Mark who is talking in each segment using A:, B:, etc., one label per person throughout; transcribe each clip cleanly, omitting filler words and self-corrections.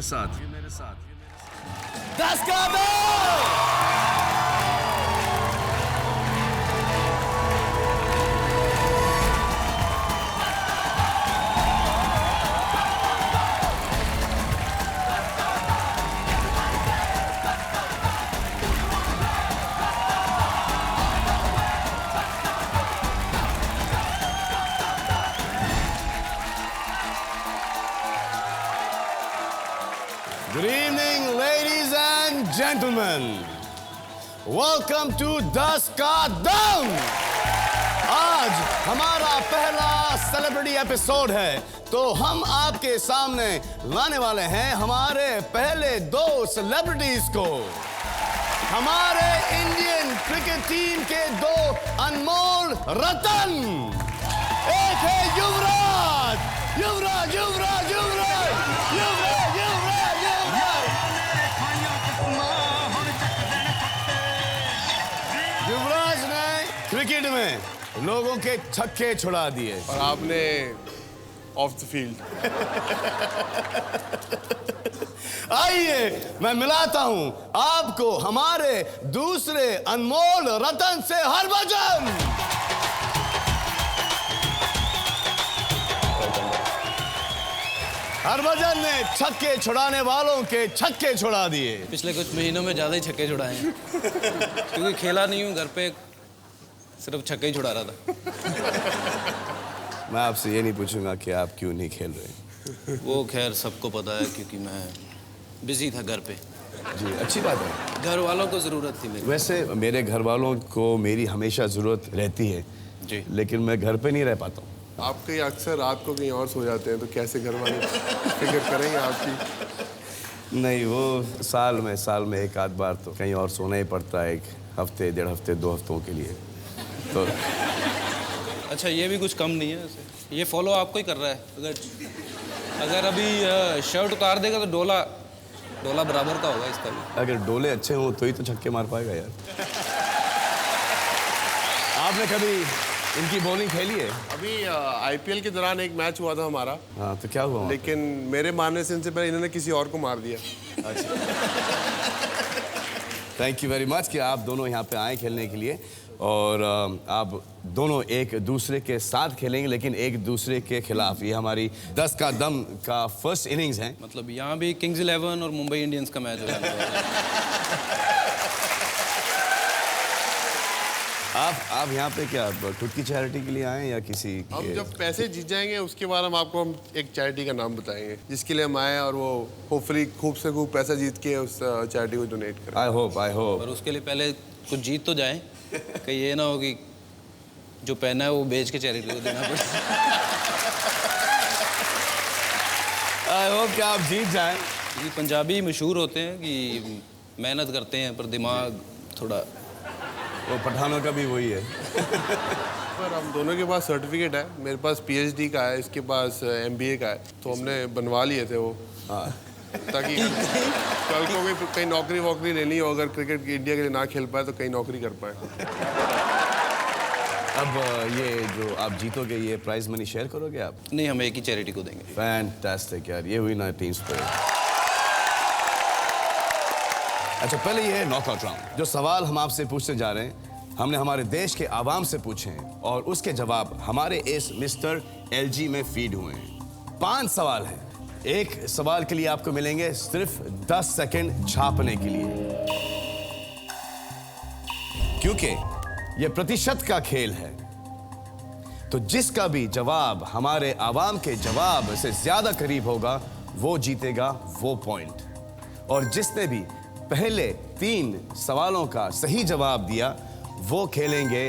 A: मेरे साथ
B: 10 का 2।
A: Good evening, ladies and gentlemen. Welcome to 10 का दम। आज हमारा पहला सेलिब्रिटी एपिसोड है, तो हम आपके सामने लाने वाले हैं हमारे पहले 2 सेलिब्रिटीज को। हमारे इंडियन क्रिकेट टीम के 2 अनमोल रतन। एक है युवराज, युवराज, युवराज, युवराज, युवराज, युवराज, युवराज। युवराज ने क्रिकेट में लोगों के छक्के छुड़ा दिए
C: और आपने ऑफ द फील्ड।
A: आइए मैं मिलाता हूं आपको हमारे दूसरे अनमोल रतन से हरभजन। हरभजन ने छक्के छुड़ाने वालों के छक्के छुड़ा दिए।
D: पिछले कुछ महीनों में ज़्यादा ही छक्के छुड़ाए हैं क्योंकि खेला नहीं हूँ, घर पे सिर्फ छक्के ही छुड़ा रहा था।
A: मैं आपसे ये नहीं पूछूंगा कि आप क्यों नहीं खेल रहे।
D: वो खैर सबको पता है क्योंकि मैं बिजी था घर पे।
A: जी अच्छी बात है।
D: घर वालों को ज़रूरत थी मेरी।
A: वैसे मेरे घर वालों को मेरी हमेशा ज़रूरत रहती है
D: जी,
A: लेकिन मैं घर पे नहीं रह पाता हूँ।
C: आप कहीं अक्सर रात को कहीं और सो जाते हैं, तो कैसे घर वाले फिक्र करेंगे आपकी?
A: नहीं, वो साल में एक आध बार तो कहीं और सोना ही पड़ता है, 1 हफ्ते, 1.5 हफ्ते, 2 हफ्तों के लिए। तो
D: अच्छा ये भी कुछ कम नहीं है वैसे। ये फॉलो आपको ही कर रहा है। अगर अभी शर्ट उतार देगा तो डोला बराबर का होगा इसका भी।
A: अगर डोले अच्छे हों तो ही तो छक्के मार पाएगा यार। आपने कभी इनकी बॉलिंग खेली है?
C: अभी आईपीएल के दौरान एक मैच हुआ था हमारा।
A: हाँ, तो क्या हुआ?
C: लेकिन मेरे मानने से इनसे पहले इन्होंने किसी और को मार दिया।
A: अच्छा। थैंक यू वेरी मच कि आप दोनों यहाँ पे आए खेलने के लिए, और आप दोनों एक दूसरे के साथ खेलेंगे लेकिन एक दूसरे के खिलाफ। ये हमारी 10 का दम का फर्स्ट इनिंग्स है।
D: मतलब यहाँ भी किंग्स 11 और मुंबई इंडियंस का मैच हो रहा है।
A: आप यहाँ पे क्या खुद की चैरिटी के लिए आए हैं या किसी
C: हम
A: के?
C: जब पैसे जीत जाएंगे उसके बाद हम आपको एक चैरिटी का नाम बताएंगे जिसके लिए हम आए, और वो होपफुली खूब से खूब पैसा जीत के उस चैरिटी को डोनेट करें।
A: आई होप
D: और उसके लिए पहले कुछ जीत तो जाए, कहीं ये ना हो कि जो पहना है वो बेच के चैरिटी को देना पड़े।
A: आई होप कि आप जीत जाएं।
D: ये पंजाबी मशहूर होते हैं कि मेहनत करते हैं पर दिमाग थोड़ा।
A: वो पठानों का भी वही है।
C: पर हम दोनों के पास सर्टिफिकेट है। मेरे पास पीएचडी का है, इसके पास एमबीए का है, तो हमने बनवा लिए थे वो।
A: हाँ,
C: ताकि कल को भी कहीं नौकरी वोकरी लेनी हो, अगर क्रिकेट इंडिया के लिए ना खेल पाए तो कहीं नौकरी कर पाए।
A: अब ये जो आप जीतोगे ये प्राइज मनी शेयर करोगे आप?
D: नहीं, हम एक ही चैरिटी को देंगे।
A: फैंटास्टिक यार, ये हुई ना टीम स्पिरिट। अच्छा, पहले ये है नॉकआउट राउंड। जो सवाल हम आपसे पूछने जा रहे हैं हमने हमारे देश के आवाम से पूछे हैं और उसके जवाब हमारे इस मिस्टर एलजी में फीड हुए हैं। 5 सवाल हैं। एक सवाल के लिए आपको मिलेंगे सिर्फ 10 सेकंड छापने के लिए, क्योंकि यह प्रतिशत का खेल है। तो जिसका भी जवाब हमारे आवाम के जवाब से ज्यादा करीब होगा वो जीतेगा वो पॉइंट, और जिसने भी पहले 3 सवालों का सही जवाब दिया वो खेलेंगे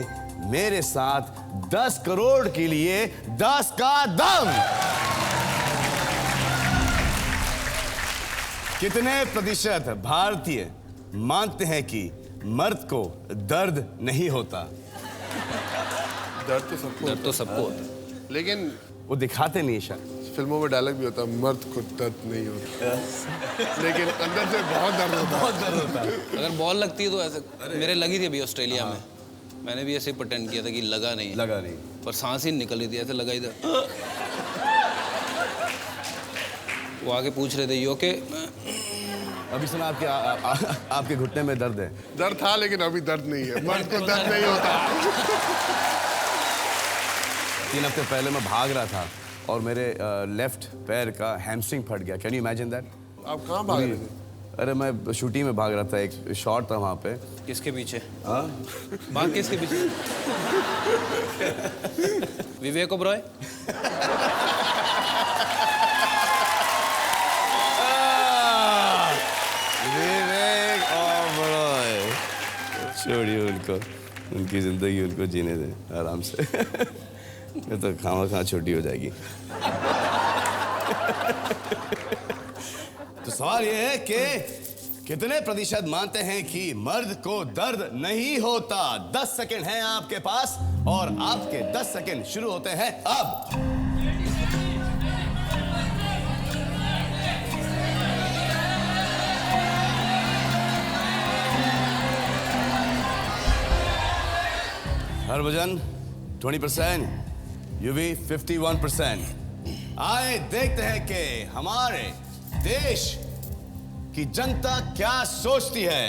A: मेरे साथ 10 करोड़ के लिए 10 का दम। कितने प्रतिशत भारतीय मानते हैं कि मर्द को दर्द नहीं होता?
C: दर्द तो सबको
D: होता है।
C: लेकिन
A: वो दिखाते नहीं शायद।
C: फिल्मों में डायलॉग भी होता है, मर्द को दर्द नहीं होता, लेकिन अंदर से बहुत दर्द होता है।
A: बहुत दर्द होता है।
D: अगर बॉल लगती है तो ऐसे मेरे लगी थी अभी ऑस्ट्रेलिया में। मैंने भी ऐसे ही प्रेटेंड किया था कि लगा नहीं, पर सांस ही निकल रही थी, ऐसे लगा इधर। वो आगे पूछ रहे थे यू ओके,
A: अभी सुना आपके घुटने में दर्द है।
C: दर्द था लेकिन अभी दर्द नहीं है, मर्द को दर्द नहीं होता।
A: 3 हफ्ते पहले मैं भाग रहा था और मेरे लेफ्ट पैर का हैमस्ट्रिंग फट गया। Can you imagine that?
C: आप कहाँ भाग रहे थे?
A: अरे मैं शूटिंग में भाग रहा था, एक शॉट था वहाँ पे।
D: किसके पीछे?
A: हाँ?
D: भाग किसके पीछे? विवेक ओबरॉय?
A: विवेक ओबरॉय, छोड़िए उनको, उनकी जिंदगी उनको जीने दें आराम से। ये तो खामा छोटी हो जाएगी। तो सवाल ये है कि कितने प्रतिशत मानते हैं कि मर्द को दर्द नहीं होता? 10 सेकंड हैं आपके पास और आपके 10 सेकंड शुरू होते हैं अब। हरभजन 20%, यूवी 51%। आए देखते हैं कि हमारे देश की जनता क्या सोचती है।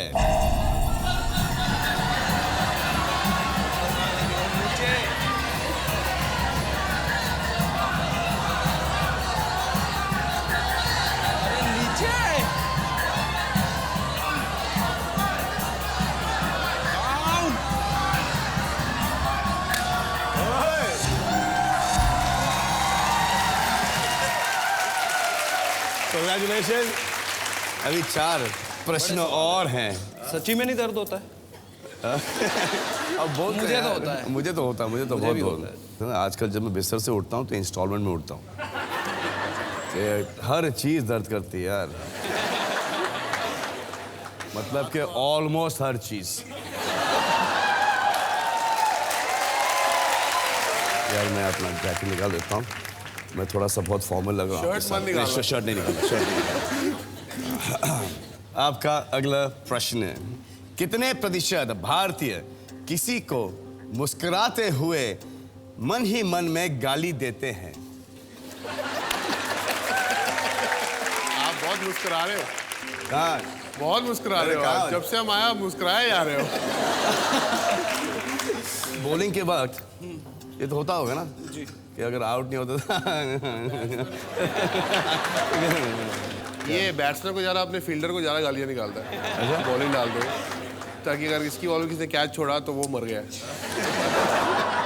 A: Congratulations। अभी 4 प्रश्न और हैं।
D: सच्ची में नहीं दर्द होता है?
A: अब बहुत
D: मुझे तो होता है।
A: मुझे तो होता है, मुझे तो
D: मुझे
A: बहुत
D: भी
A: होता है। आजकल जब मैं बिस्तर से उठता हूँ तो इंस्टॉलमेंट में उठता हूँ। हर चीज दर्द करती है यार, मतलब कि ऑलमोस्ट हर चीज। यार मैं अपना जैकेट निकाल देता हूँ, मैं थोड़ा सा बहुत फॉर्मल लग रहा हूँ।
C: शर्ट मत निकालना।
A: शर्ट नहीं निकालना, शर्ट नहीं निकालना। आपका अगला प्रश्न है, कितने प्रतिशत भारतीय किसी को मुस्कुराते हुए मन ही मन में गाली देते हैं?
C: आप बहुत मुस्कुरा रहे हो,
A: हाँ,
C: बहुत मुस्कुरा रहे हो।
A: कहाँ?
C: आप जब से हम आया मुस्कुराए जा रहे हो।
A: बॉलिंग के वक्त ये तो होता होगा ना
D: जी।
A: कि अगर आउट नहीं होता
C: ये बैट्समैन को ज़्यादा, अपने फील्डर को ज़्यादा गालियाँ निकालता है। बॉलिंग डाल दो ताकि अगर इसकी बॉल में किसी ने कैच छोड़ा तो वो मर गया।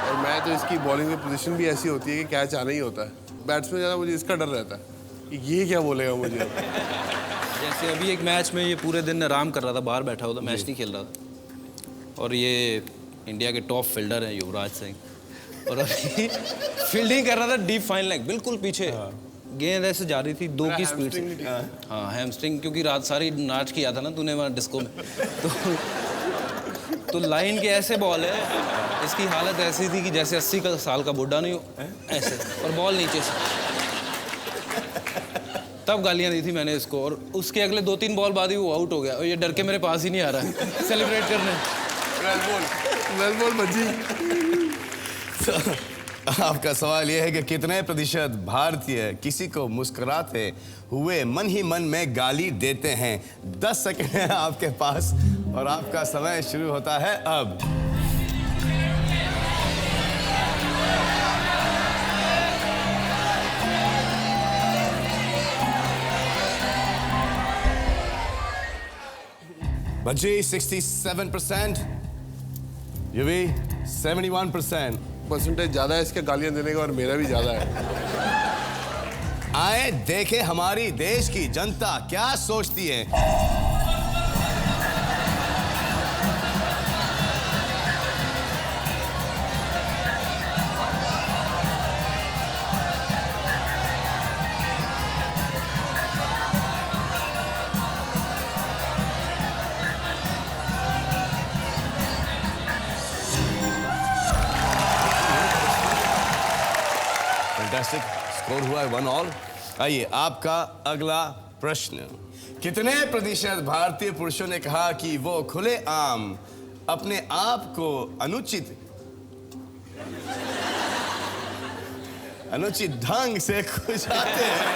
C: और मैं तो इसकी बॉलिंग की पोजीशन भी ऐसी होती है कि कैच आना ही होता है। बैट्समैन ज़्यादा, मुझे इसका डर रहता है कि ये क्या बोलेगा मुझे।
D: जैसे अभी एक मैच में ये पूरे दिन आराम कर रहा था, बाहर बैठा हुआ था, मैच नहीं खेल रहा था। और ये इंडिया के टॉप फील्डर हैं युवराज सिंह, और अभी फील्डिंग कर रहा था डीप फाइन लेग, बिल्कुल पीछे। गेंद ऐसे जा रही थी 2 की स्पीड से। हाँ, हैमस्ट्रिंग, क्योंकि रात सारी नाच किया था ना तूने वहाँ डिस्को में। तो लाइन के ऐसे बॉल है, इसकी हालत ऐसी थी कि जैसे 80 साल का बुढ़ा नहीं हो, ऐसे, और बॉल नीचे से। तब गालियाँ दी थी मैंने इसको, और उसके अगले 2-3 बॉल बाद ही वो आउट हो गया, और ये डर के मेरे पास ही नहीं आ रहा है सेलिब्रेट करने।
C: वेल बॉल बची।
A: आपका सवाल यह है कि कितने प्रतिशत भारतीय किसी को मुस्कुराते हुए मन ही मन में गाली देते हैं? 10 सेकंड है आपके पास और आपका समय शुरू होता है अब। बच्ची 67%, यूवी 71%।
C: परसेंटेज ज़्यादा है इसके गालियाँ देने का, और मेरा भी ज़्यादा है।
A: आए देखे हमारी देश की जनता क्या सोचती है। फैंटास्टिक, स्कोर हुआ है 1-1। आइए आपका अगला प्रश्न, कितने प्रतिशत भारतीय पुरुषों ने कहा कि वो खुलेआम अपने आप को अनुचित ढंग से खुजाते हैं?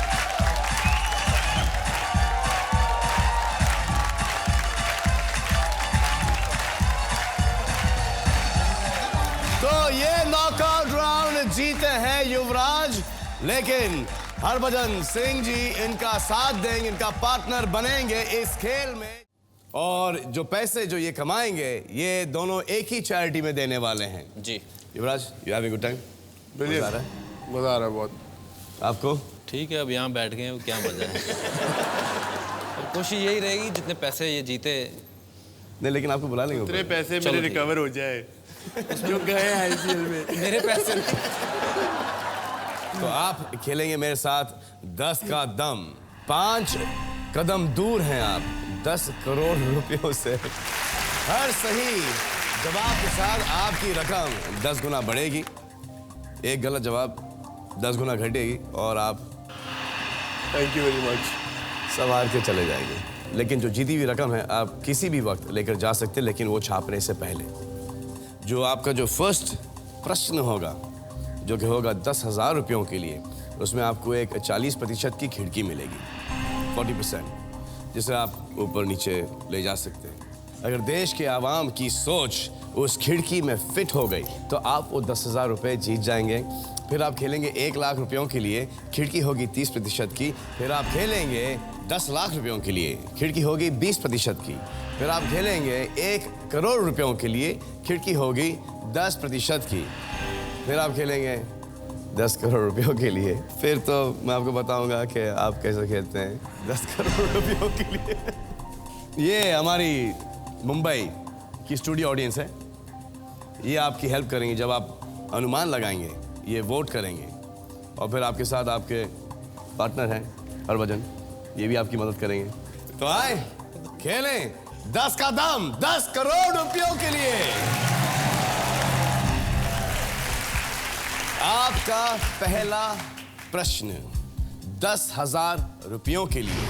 A: जीते हैं युवराज, लेकिन हरभजन सिंह जी इनका साथ देंगे, इनका पार्टनर बनेंगे इस खेल में। और जो पैसे जो ये कमाएंगे ये दोनों एक ही चैरिटी में देने वाले हैं।
D: जी
A: युवराज, यू हैविंग गुड टाइम?
C: मजा आ रहा है बहुत।
A: आपको?
D: ठीक है, अब यहाँ बैठ गए हैं, क्या मजा है। और कोशिश यही रहेगी जितने पैसे ये जीते।
A: नहीं, लेकिन आपको बुला लेंगे।
C: इतने पैसे मेरे रिकवर हो जाए जो गए आईपीएल में।
D: मेरे पैसे
A: तो आप खेलेंगे मेरे साथ 10 का दम। 5 कदम दूर हैं आप 10 करोड़ रुपयों से। हर सही जवाब के साथ आपकी रकम 10 गुना बढ़ेगी, एक गलत जवाब 10 गुना घटेगी और आप
C: थैंक यू वेरी मच
A: सब हार के चले जाएंगे। लेकिन जो जीती हुई रकम है आप किसी भी वक्त लेकर जा सकते हैं, लेकिन वो छापने से पहले। जो आपका जो फर्स्ट प्रश्न होगा जो कि होगा 10,000 रुपयों के लिए, उसमें आपको एक 40% की खिड़की मिलेगी, 40%, जिसे आप ऊपर नीचे ले जा सकते हैं। अगर देश के आवाम की सोच उस खिड़की में फिट हो गई तो आप वो 10,000 रुपये जीत जाएंगे। फिर आप खेलेंगे 1 लाख रुपयों के लिए, खिड़की होगी 30% की। फिर आप खेलेंगे 10 लाख रुपयों के लिए, खिड़की होगी 20% की। फिर आप खेलेंगे 1 करोड़ रुपयों के लिए, खिड़की होगी 10% की। फिर आप खेलेंगे 10 करोड़ रुपयों के लिए। फिर तो मैं आपको बताऊंगा कि आप कैसे खेलते हैं 10 करोड़ रुपयों के लिए। ये हमारी मुंबई की स्टूडियो ऑडियंस है, ये आपकी हेल्प करेंगे जब आप अनुमान लगाएंगे, ये वोट करेंगे। और फिर आपके साथ आपके पार्टनर हैं हरभजन, ये भी आपकी मदद करेंगे। तो आए खेलें 10 का दम 10 करोड़ रुपयों के लिए। आपका पहला प्रश्न 10,000 रुपयों के लिए।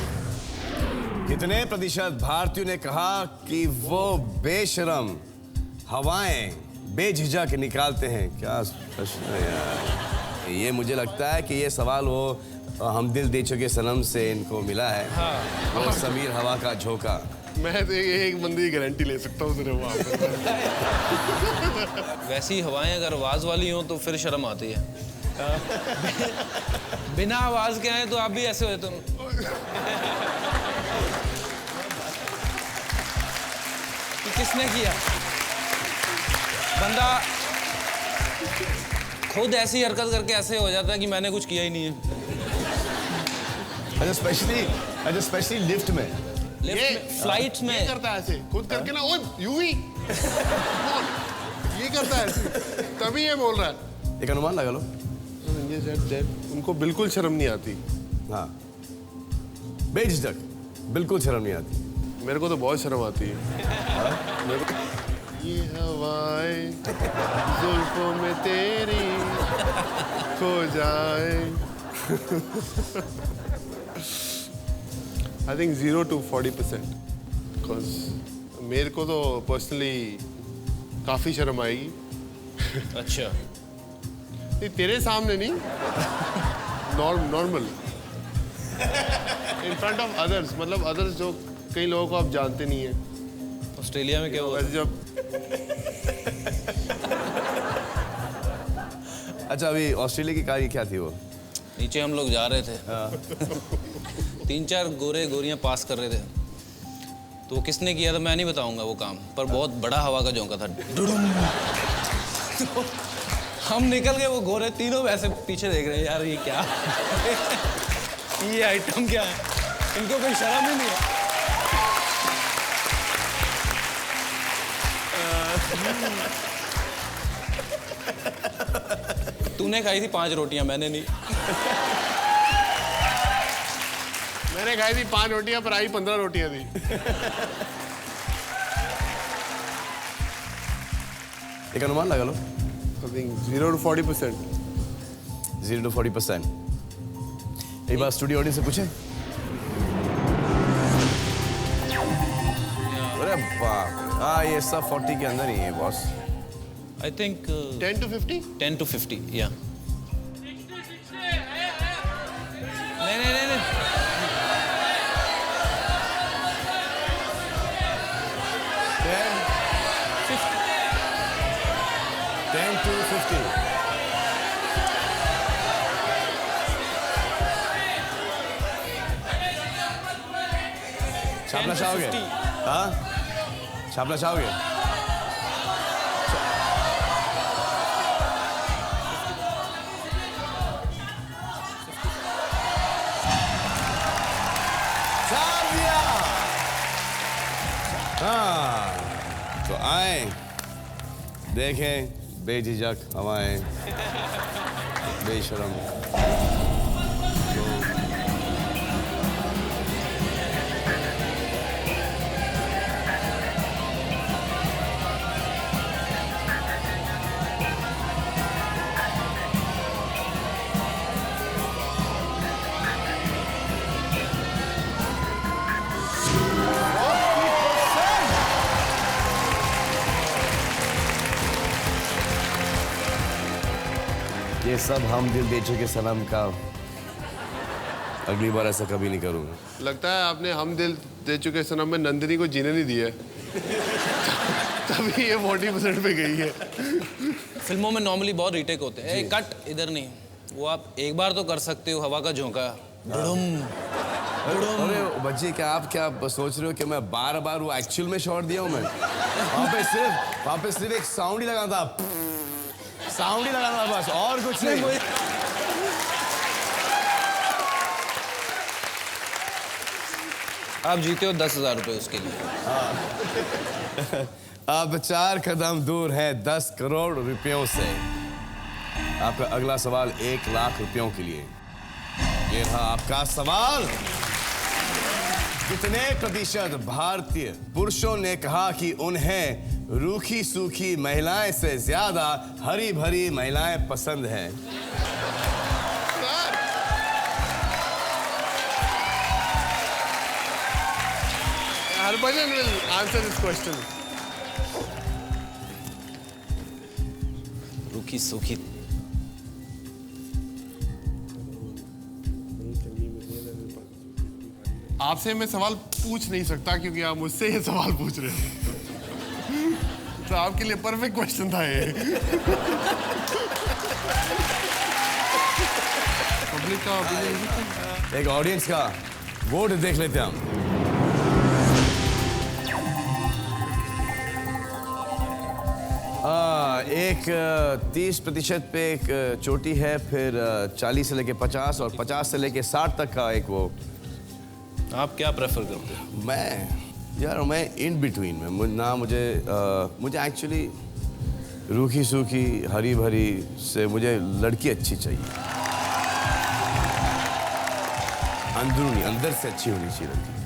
A: कितने प्रतिशत भारतीयों ने कहा कि वो बेशरम हवाएं बेझिझक निकालते हैं? क्या प्रश्न है यार ये। मुझे लगता है कि ये सवाल वो हम दिल दे चुके सनम से इनको मिला है। हाँ। वो समीर हवा का झोंका।
C: मैं तो एक बंदी की गारंटी ले सकता हूँ सिर्फ वहाँ पर।
D: वैसी हवाएं अगर आवाज वाली हो तो फिर शर्म आती है। बिना आवाज के आए तो आप भी ऐसे हो तुम। किसने किया? बंदा खुद ऐसी हरकत करके ऐसे हो जाता है कि मैंने कुछ किया ही नहीं है।
A: अच्छा स्पेशली लिफ्ट में,
D: फ्लाइट में
C: करता है ऐसे खुद करके ना। ओए यूवी ये करता है ऐसे, तभी ये बोल रहा है।
A: एक अनुमान लगा लो।
C: उनको बिल्कुल शर्म नहीं आती।
A: हाँ, बेझिझक बिल्कुल शर्म नहीं आती।
C: मेरे को तो बहुत शर्म आती है। मेरे को ये हवाएं जुल्फों में तेरी खो जाए। I think 0 to 40%, because मेरे को तो पर्सनली काफी शर्म आएगी।
D: अच्छा,
C: नहीं तेरे सामने नहीं, normal in front of others, मतलब अदर्स जो कई लोगों को आप जानते नहीं है।
D: ऑस्ट्रेलिया में क्या हुआ?
C: वैसे जब
A: अच्छा, अभी ऑस्ट्रेलिया की कार क्या थी वो?
D: नीचे हम लोग जा रहे थे। 3-4 गोरे गोरियां पास कर रहे थे, तो वो किसने किया था मैं नहीं बताऊंगा वो काम, पर बहुत बड़ा हवा का झोंका था। तो हम निकल गए, वो गोरे तीनों वैसे पीछे देख रहे हैं, यार ये क्या ये आइटम क्या है, इनको कोई शर्म ही नहीं है। तूने खाई थी 5 रोटियां, मैंने नहीं।
C: मैंने खाई थी 5 रोटियां, पर आई 15 रोटियां थी।
A: एक अनुमान लगा लो।
C: I think 0 to 40%.
A: 0 to 40%। एक बार स्टूडियो ऑडियंस से पूछे। अरे बाप, हाँ ये सब 40 के अंदर ही है boss.
D: I think
C: 10 to 50?
D: 10 to 50, yeah. नहीं।
A: 10 to 50। छापना चाहोगे? हाँ, छापना चाहोगे? छाप दिया। हाँ, तो आए, देखें, बेझिझक हवाएं, बेशरम। ये सब हम दिल दे चुके सनम का, अगली बार ऐसा कभी नहीं करूंगा।
C: लगता है आपने हम दिल दे चुके सनम में नंदिनी को जीने नहीं दिया है। तभी ये 40% पे गई है।
D: फिल्मों में नॉर्मली बहुत रीटेक होते हैं, कट इधर नहीं, वो आप एक बार तो कर सकते हो, हवा का झोंका, बुड़ुम।
A: अरे बच्चे, क्या आप सोच रहे हो कि मैं बार बार वो एक्चुअल में शॉट दिया हूँ? मैं वहाँ पे सिर्फ एक साउंड ही लगा था, साउंड ही लगा था बस, और कुछ नहीं।
D: आप जीते हो 10,000 रुपये उसके लिए।
A: अब 4 कदम दूर है 10 करोड़ रुपयों से। आपका अगला सवाल 1 लाख रुपयों के लिए। ये रहा आपका सवाल। कितने प्रतिशत भारतीय पुरुषों ने कहा कि उन्हें रूखी सूखी महिलाएं से ज्यादा हरी भरी महिलाएं पसंद हैं?
C: Harbhajan will answer this question.
D: रूखी सूखी।
C: आपसे मैं सवाल पूछ नहीं सकता क्योंकि आप मुझसे ये सवाल पूछ रहे हो। तो आपके लिए परफेक्ट क्वेश्चन था ये। पब्लिक का opinion।
A: एक ऑडियंस का वोट देख लेते हैं हम। एक 30% पे एक चोटी है, फिर 40 से लेके 50 और 50 से लेके 60 तक का एक वो।
D: आप क्या प्रेफर करते हो?
A: मैं इन बिटवीन में मुझे एक्चुअली रूखी सूखी हरी भरी से मुझे लड़की अच्छी चाहिए, अंदरूनी अंदर से अच्छी होनी चाहिए लड़की।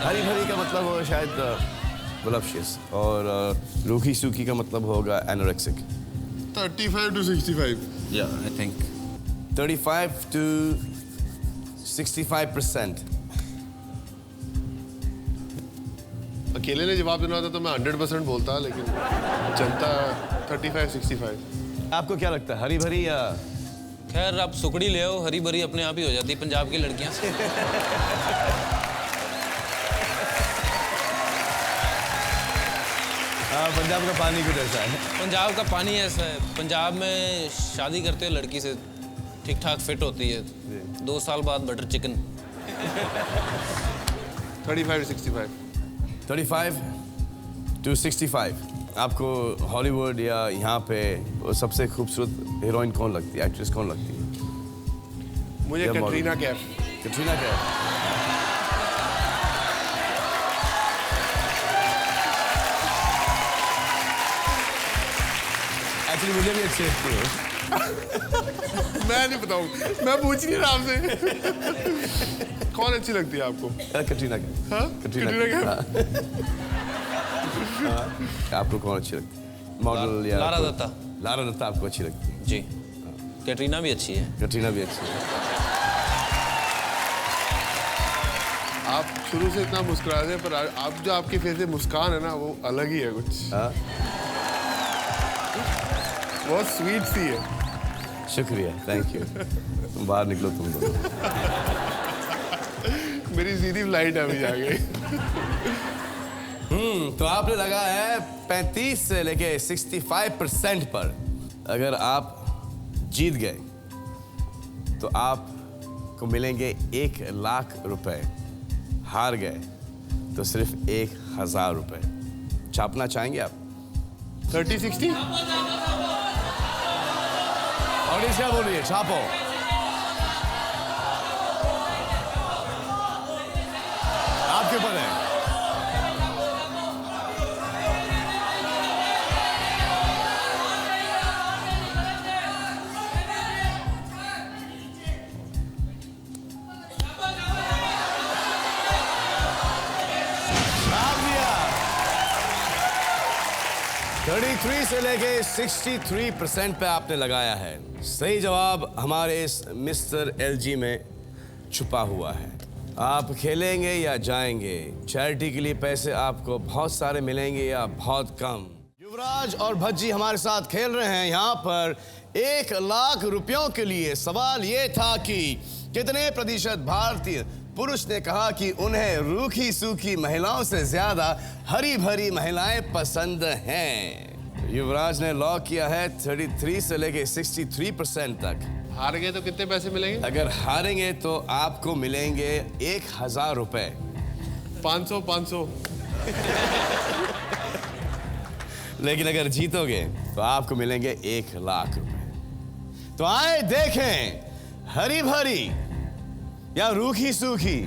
A: हरी भरी का मतलब होगा शायद voluptuous, और रूखी सूखी का मतलब होगा anorexic।
C: 35 to 65।
D: Yeah, I think
A: 35 to 65%।
C: अकेले ने जवाब देना होता तो मैं 100% बोलता, लेकिन जनता 35-65।
A: आपको क्या लगता है, हरी भरी या?
D: खैर, आप सुकड़ी ले आओ, हरी भरी अपने आप ही हो जाती है पंजाब की लड़कियां से।
A: पंजाब का पानी कुछ ऐसा है।
D: पंजाब का पानी ऐसा है, पंजाब में शादी करते हो लड़की से, ठीक ठाक फिट होती है, 2 साल बाद बटर चिकन।
C: 35 to 65।
A: 35 to 65। आपको हॉलीवुड या यहाँ पे सबसे खूबसूरत हीरोइन कौन लगती है, एक्ट्रेस कौन लगती है?
C: मुझे कैटरीना कैफ।
A: कैटरीना कैफ। एक्चुअली मुझे भी अच्छी लगती है।
C: मैं नहीं बताऊँ, मैं पूछ नहीं रहा आपसे। कौन अच्छी लगती है आपको?
A: कैटरीना कैफ।
C: हाँ?
A: कैटरीना
C: कैफ।
A: आपको कौन अच्छी लगती है, मॉडल या?
D: लारा दत्ता।
A: लारा दत्ता आपको अच्छी लगती है?
D: जी। कैटरीना भी अच्छी है।
A: कैटरीना भी अच्छी है।
C: आप शुरू से इतना मुस्कुरा रहे हैं, पर आप जो आपके फेस पे मुस्कान है ना, वो अलग ही है कुछ।
A: हाँ?
C: बहुत स्वीट सी है।
A: शुक्रिया, थैंक यू। तुम बाहर निकलो तुम दोनों।
C: मेरी सीधी फ्लाइट अभी आ गई।
A: तो आपने लगा है 35 से लेके 65% पर। अगर आप जीत गए तो आपको मिलेंगे 1,00,000 रुपए। हार गए तो सिर्फ 1,000 रुपए। छापना चाहेंगे आप?
C: 30-60
A: और क्या बोल रही है? छापो। आपके ऊपर है। छाप दिया। 33 से लेके 63% पे आपने लगाया है। सही जवाब हमारे इस मिस्टर एलजी में छुपा हुआ है। आप खेलेंगे या जाएंगे? चैरिटी के लिए पैसे आपको बहुत सारे मिलेंगे या बहुत कम? युवराज और भज्जी हमारे साथ खेल रहे हैं यहाँ पर 1,00,000 रुपयों के लिए। सवाल ये था कि कितने प्रतिशत भारतीय पुरुष ने कहा कि उन्हें रूखी सूखी महिलाओं से ज्यादा हरी भरी महिलाएं पसंद हैं। युवराज ने लॉक किया है 33 से लेके 63% तक।
C: हार गए तो कितने पैसे मिलेंगे?
A: अगर हारेंगे तो आपको मिलेंगे 1,000 रुपए।
C: 500
A: लेकिन अगर जीतोगे तो आपको मिलेंगे 1,00,000 रुपए। तो आए देखें हरी भरी या रूखी सूखी।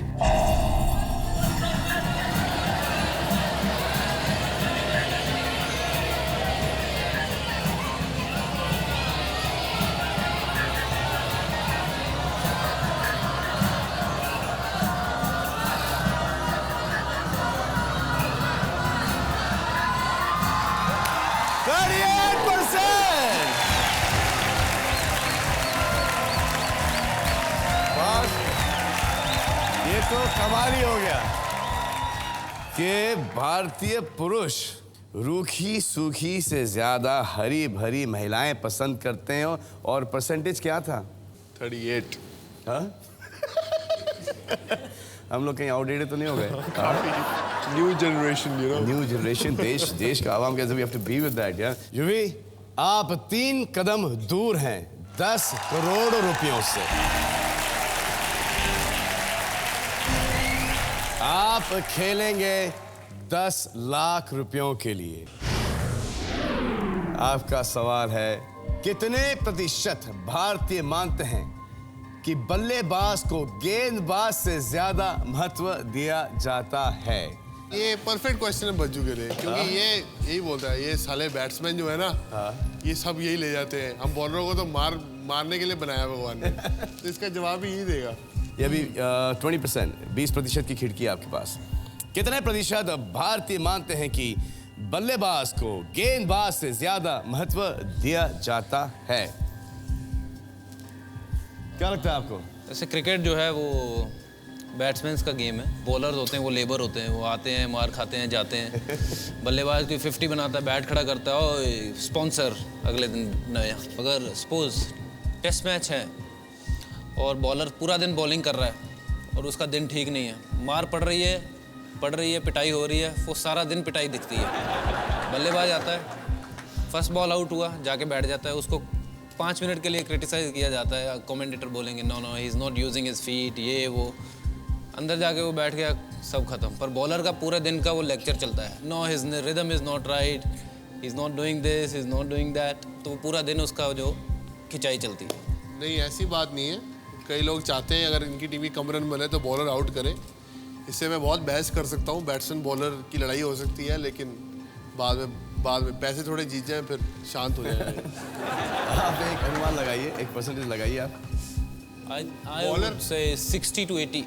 A: ये तो कमाल ही हो गया कि भारतीय पुरुष रूखी सूखी से ज्यादा हरी भरी महिलाएं पसंद करते हैं। और परसेंटेज क्या था?
C: 38।
A: हाँ? हम लोग कहीं आउटडेटेड तो नहीं हो गए?
C: New generation, you know.
A: New generation, देश का आवाम कैसे? We have to be with that. या युवी, आप 3 कदम दूर हैं 10 करोड़ रुपयों से। आप खेलेंगे 10 लाख रुपयों के लिए। आपका सवाल है, कितने प्रतिशत भारतीय मानते हैं कि बल्लेबाज को गेंदबाज से ज्यादा महत्व दिया जाता है?
C: ये परफेक्ट क्वेश्चन है बज्जू के लिए, क्योंकि ये यही बोलता है, ये साले बैट्समैन जो है ना, ये सब यही ले जाते हैं। हम बॉलरों को तो मारने के लिए बनाया भगवान ने। तो इसका जवाब ही यही देगा।
A: ये अभी 20% की खिड़की है आपके पास। कितने प्रतिशत भारतीय मानते हैं कि बल्लेबाज को गेंदबाज से ज्यादा महत्व दिया जाता है? क्या लगता है आपको?
D: जैसे क्रिकेट जो है वो बैट्समैन का गेम है। बॉलर्स होते हैं वो लेबर होते हैं, वो आते हैं, मार खाते हैं, जाते हैं। बल्लेबाज कोई 50 बनाता है, बैट खड़ा करता है और स्पॉन्सर अगले दिन नया। अगर सपोज टेस्ट मैच है और बॉलर पूरा दिन बॉलिंग कर रहा है और उसका दिन ठीक नहीं है, मार पड़ रही है, पिटाई हो रही है, वो सारा दिन पिटाई दिखती है। बल्लेबाज आता है, फर्स्ट बॉल आउट हुआ, जाके बैठ जाता है, उसको 5 मिनट के लिए क्रिटिसाइज किया जाता है। कमेंटेटर बोलेंगे no he is not using his feet, ये वो। अंदर जाके वो बैठ गया, सब खत्म। पर बॉलर का पूरे दिन का वो लेक्चर चलता है, know his rhythm is not right, he is not doing this, he is not doing that. तो पूरा दिन उसका जो खिंचाई चलती है।
C: नहीं, ऐसी बात नहीं है। कई लोग चाहते हैं अगर इनकी टीम की कम रन बने तो बॉलर आउट करे। इससे मैं बहुत बहस कर सकता हूँ, बैट्समैन बॉलर की लड़ाई हो सकती है, लेकिन बाद में पैसे थोड़े जीत जाएं फिर शांत हो जाएंगे।
A: आप एक अनुमान लगाइए, एक परसेंटेज लगाइए आप।
D: बॉलर से 60 to 80।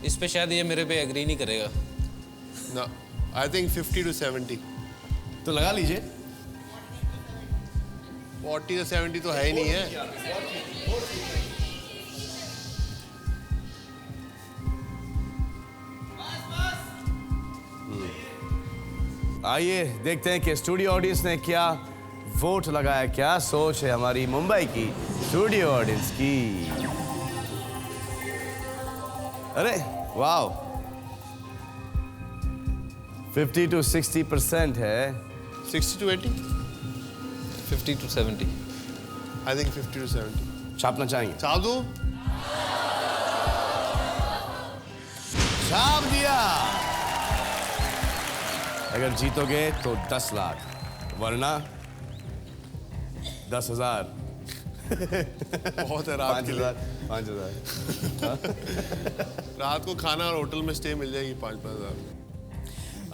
D: इस पे शायद ये मेरे पे एग्री नहीं करेगा।
C: ना, आई थिंक 50 to 70।
A: तो लगा लीजिए।
C: 40 to 70 तो है ही नहीं है।
A: आइए देखते हैं कि स्टूडियो ऑडियंस ने क्या वोट लगाया, क्या सोच है हमारी मुंबई की स्टूडियो ऑडियंस की। अरे वाह, 50 to 60% है।
C: 60 to 80?
D: 50 to 70।
C: I think 50 to 70.
A: छापना चाहेंगे?
C: छाप दूं?
A: छाप दिया। अगर जीतोगे तो 10 लाख, वरना 10,000।
C: बहुत है रात के लिए।
A: 5,000।
C: रात को खाना और होटल में स्टे मिल जाएगी 5,000।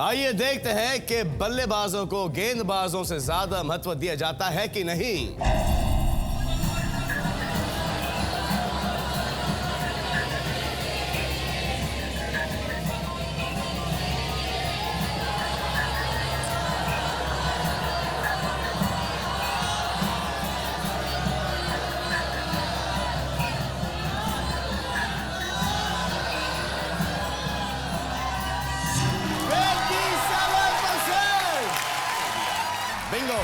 A: आइए देखते हैं कि बल्लेबाजों को गेंदबाजों से ज्यादा महत्व दिया जाता है कि नहीं। Bingo!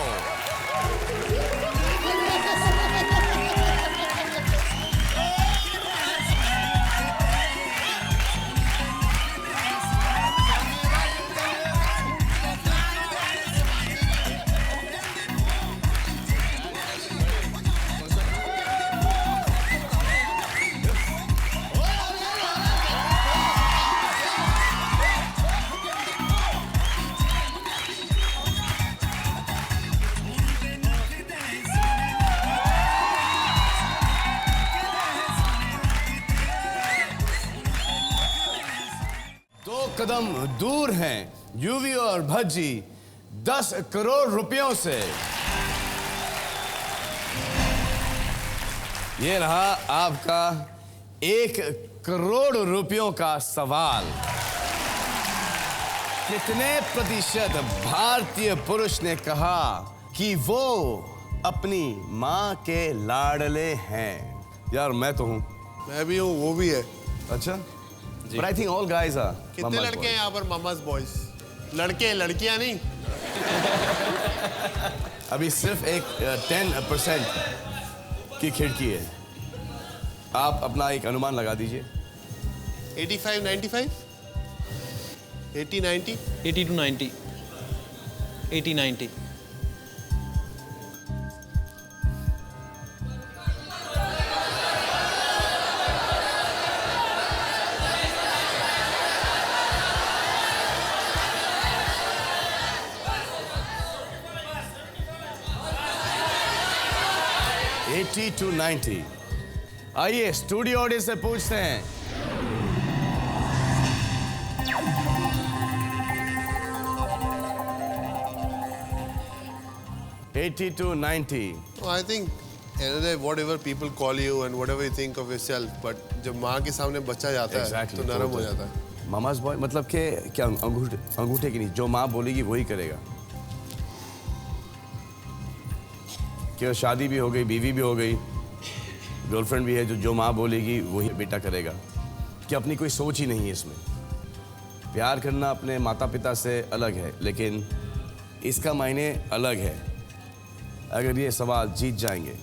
A: कदम दूर हैं यूवी और भज्जी 10 करोड़ रुपयों से। ये रहा आपका 1 करोड़ रुपयों का सवाल। कितने प्रतिशत भारतीय पुरुष ने कहा कि वो अपनी मां के लाडले हैं? यार मैं तो हूं।
C: मैं भी हूँ, वो भी है।
A: अच्छा, but I think all guys are
C: कितने
A: mama's
C: लड़के
A: boys.
C: हैं यहाँ पर मामाज बॉयज? लड़के लड़कियां नहीं।
A: अभी सिर्फ एक 10% की खिड़की है। आप अपना एक अनुमान लगा दीजिए।
C: 85, 95, 80, 90।
D: 80 to 90। 80, 90।
A: Eighty two 90। आइए स्टूडियो ऑडियंस से पूछते हैं। $80 to 90।
C: I think whatever people call you and whatever you think of yourself, but जब माँ के सामने बच्चा जाता है तो नरम हो जाता है।
A: मामाज बॉय मतलब कि क्या अंगूठे की नहीं, जो माँ बोलेगी वही करेगा। कि शादी भी हो गई, बीवी भी हो गई, गर्लफ्रेंड भी है, जो माँ बोलेगी वही बेटा करेगा। कि अपनी कोई सोच ही नहीं है इसमें। प्यार करना अपने माता पिता से अलग है, लेकिन इसका मायने अलग है। अगर ये सवाल जीत जाएंगे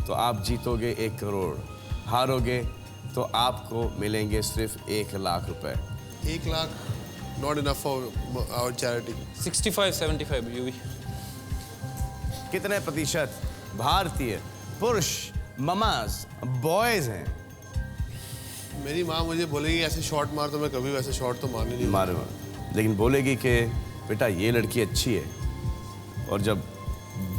A: तो आप जीतोगे 1 करोड़, हारोगे तो आपको मिलेंगे सिर्फ 1 लाख रुपए।
C: 1 lakh not enough for our charity.
D: 65, 75 UV.
A: कितने प्रतिशत भारतीय पुरुष ममाज बॉयज हैं?
C: मेरी माँ मुझे बोलेगी ऐसे शॉट मार, तो मैं कभी वैसे शॉट तो मारने नहीं
A: मारे, लेकिन बोलेगी कि बेटा ये लड़की अच्छी है, और जब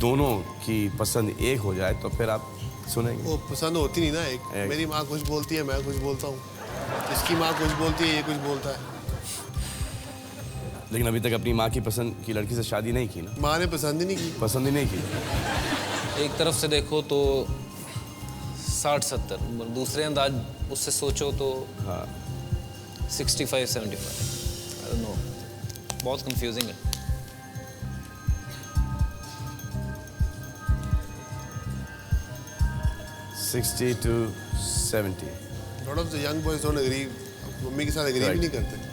A: दोनों की पसंद एक हो जाए तो फिर आप सुनेंगे।
C: वो पसंद होती नहीं ना एक। मेरी माँ कुछ बोलती है, मैं कुछ बोलता हूँ। इसकी माँ कुछ बोलती है, ये कुछ बोलता है।
A: लेकिन अभी तक अपनी माँ की पसंद की लड़की से शादी नहीं की ना?
C: माँ ने पसंद ही नहीं की।
A: पसंद ही नहीं की।
D: एक तरफ से देखो तो 60-70, दूसरे अंदाज उससे सोचो तो
A: हाँ
D: 65-75। आई डोंट नो, बहुत कंफ्यूजिंग है।
A: $60 to 70।
C: Lot of the young boys don't agree. Mummy के साथ agree भी नहीं करते।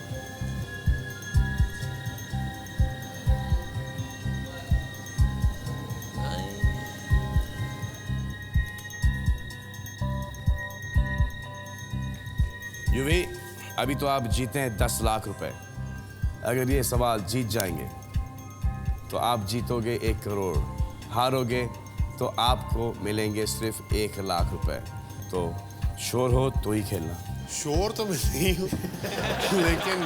A: यूवी, अभी तो आप जीते हैं 10 लाख रुपए। अगर ये सवाल जीत जाएंगे तो आप जीतोगे 1 करोड़, हारोगे तो आपको मिलेंगे सिर्फ 1 लाख रुपए। तो श्योर हो तो ही खेलना।
C: श्योर तो मैं नहीं हूँ लेकिन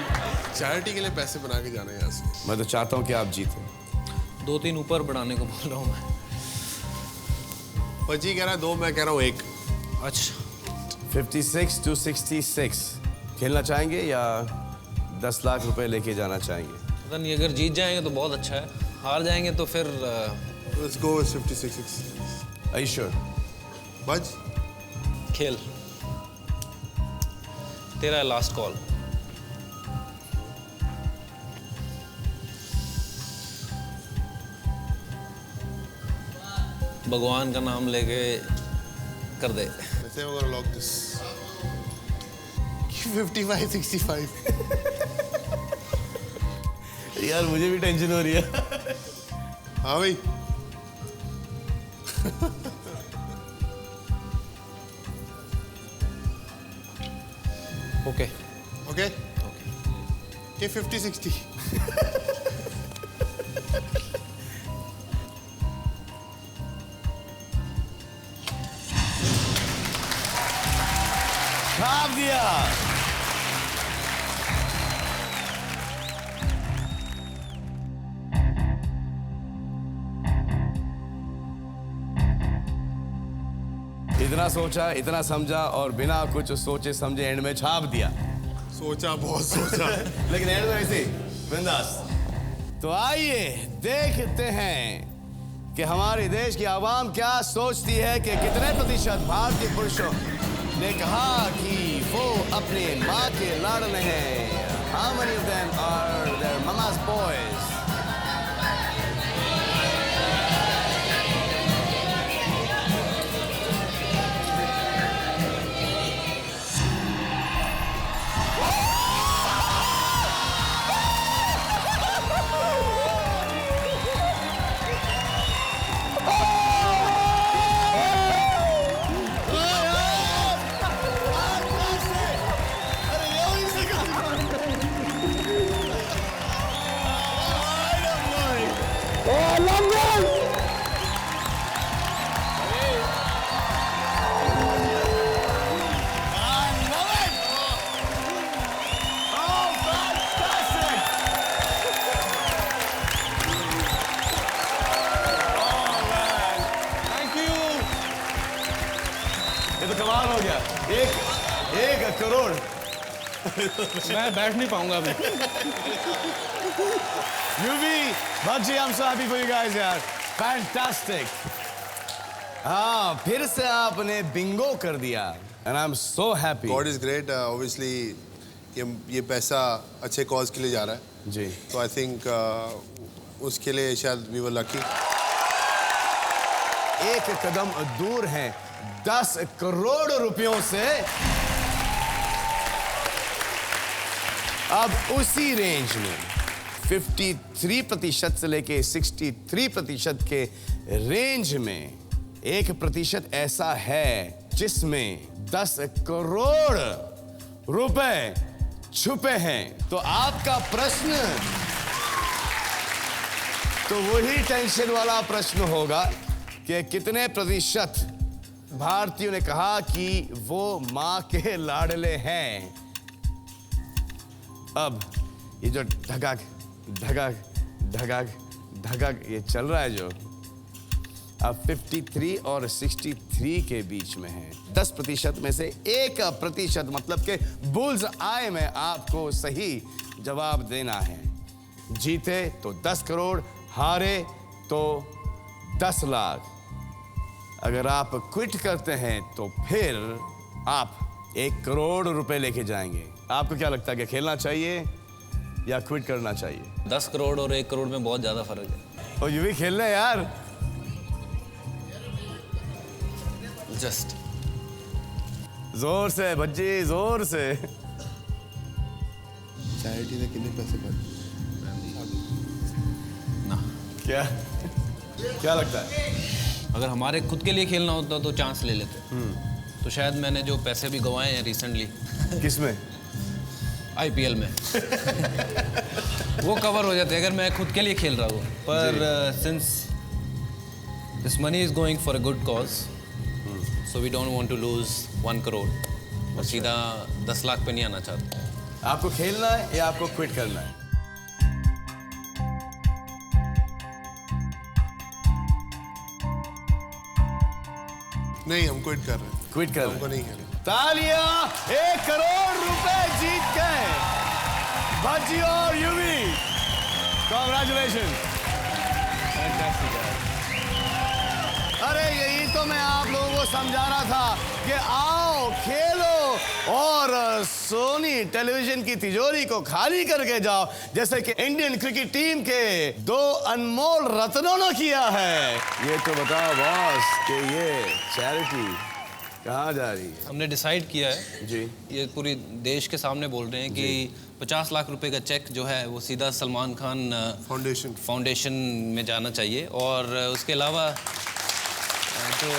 C: चैरिटी के लिए पैसे बना के जाना है यहाँ से।
A: मैं तो चाहता हूँ कि आप जीते।
D: 2-3 ऊपर बढ़ाने को बोल रहा हूँ मैं।
C: पची कह रहा है 2, मैं कह रहा हूँ 1।
D: अच्छा
A: 56 to 66 खेलना चाहेंगे या 10 लाख रुपए लेके जाना चाहेंगे?
D: पता नहीं, अगर जीत जाएंगे तो बहुत अच्छा है, हार जाएंगे तो फिर
C: Let's go with 56.
A: Are you sure?
C: बज
D: खेल तेरा लास्ट कॉल। भगवान का नाम लेके कर दे।
C: I think we're gonna lock this. 55, 65.
A: यार मुझे भी टेंशन हो रही है।
C: हाँ भाई।
D: Okay
C: Okay. Okay, 50, 60.
A: छाप दिया। इतना सोचा, इतना समझा और बिना कुछ सोचे समझे एंड में छाप दिया।
C: सोचा, बहुत सोचा।
A: लेकिन एंड में ऐसे बिंदास। तो आइए देखते हैं कि हमारे देश की आवाम क्या सोचती है कि कितने प्रतिशत भारतीय पुरुषों ने कहा कि वो अपने माँ के लाडले हैं। How many of them are their mama's boys? ये तो कमाल हो गया। एक करोड़।
D: मैं बैठ नहीं पाऊंगा अभी।
A: Yuvi, Bhajji, I'm so happy for you guys यार। Fantastic। हाँ, फिर से आपने बिंगो कर दिया। And I'm so happy।
C: God is great. Obviously, ये पैसा अच्छे कॉज के लिए जा रहा है।
A: जी।
C: तो I think उसके लिए शायद we were lucky।
A: एक कदम दूर हैं 10 करोड़ रुपयों से। अब उसी रेंज में 53% से लेके 63% के रेंज में 1% ऐसा है जिसमें 10 करोड़ रुपए छुपे हैं। तो आपका प्रश्न तो वही टेंशन वाला प्रश्न होगा कि कितने प्रतिशत भारतीयों ने कहा कि वो मां के लाडले हैं। अब ये जो धगक धगक धगक धगक ये चल रहा है जो अब 53 और 63 के बीच में है। 10% में से 1% मतलब के बुल्स आए में आपको सही जवाब देना है। जीते तो 10 करोड़, हारे तो 10 लाख। अगर आप क्विट करते हैं तो फिर आप 1 करोड़ रुपए लेके जाएंगे। आपको क्या लगता है कि खेलना चाहिए या क्विट करना चाहिए?
D: 10 करोड़ और 1 करोड़ में बहुत ज्यादा फर्क है।
A: और ये भी खेलना है यार।
D: जस्ट
A: जोर से भज्जी, जोर से।
C: चैरिटी ने कितने पैसे बचे?
D: ना,
A: क्या क्या लगता है?
D: अगर हमारे खुद के लिए खेलना होता तो चांस ले लेते। तो शायद मैंने जो पैसे भी गंवाए हैं रिसेंटली
A: किसमें?
D: IPL में वो कवर हो जाते हैं अगर मैं खुद के लिए खेल रहा हूँ। पर since this money is going for a good cause, so we don't want to lose 1 crore. और सीधा 10 लाख पे नहीं आना चाहते।
A: आपको खेलना है या आपको क्विट करना है?
C: नहीं, हम क्विट कर रहे हैं।
A: क्विट कर
C: हमको नहीं खेलना।
A: तालियां! 1 करोड़ रुपए जीत गए भज्जी और यूवी। कॉन्ग्रेचुलेशन। अरे यही तो मैं आप लोगों को समझा रहा था कि आओ खेलो और सोनी टेलीविजन की तिजोरी को खाली करके जाओ, जैसे कि इंडियन क्रिकेट टीम के 2 अनमोल रत्नों ने किया है। ये तो बताओ बॉस कि ये चैरिटी कहाँ जा रही है?
D: हमने डिसाइड किया है
A: जी,
D: ये पूरी देश के सामने बोल रहे हैं कि 50 लाख रुपए का चेक जो है वो सीधा सलमान खान फाउंडेशन में जाना चाहिए। और उसके अलावा जो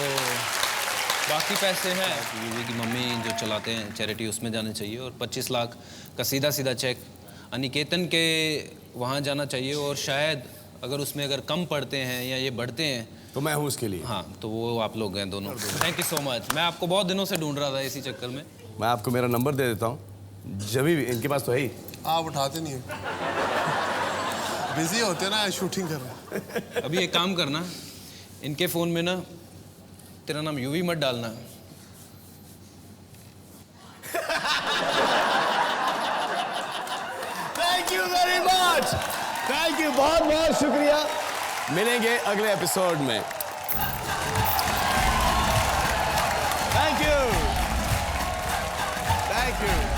D: बाकी पैसे हैं यूवी की मम्मी जो चलाते हैं चैरिटी, उसमें जाने चाहिए। और 25 लाख का सीधा सीधा चेक अनिकेतन के वहाँ जाना चाहिए। और शायद अगर उसमें अगर कम पड़ते हैं या ये बढ़ते हैं
A: तो मैं हूँ उसके लिए।
D: हाँ, तो वो आप लोग हैं दोनों। Thank you so much. मैं आपको बहुत दिनों से ढूंढ रहा था इसी चक्कर में।
A: मैं आपको मेरा नंबर दे देता हूँ, जब भी इनके पास तो है ही।
C: आप उठाते नहीं हो, बिजी होते ना, शूटिंग कर रहे।
D: अभी एक काम करना, इनके फ़ोन में ना तेरा नाम यूवी मत डालना।
A: Thank you very much, thank you, बहुत बहुत शुक्रिया। मिलेंगे अगले एपिसोड में। Thank you, thank you.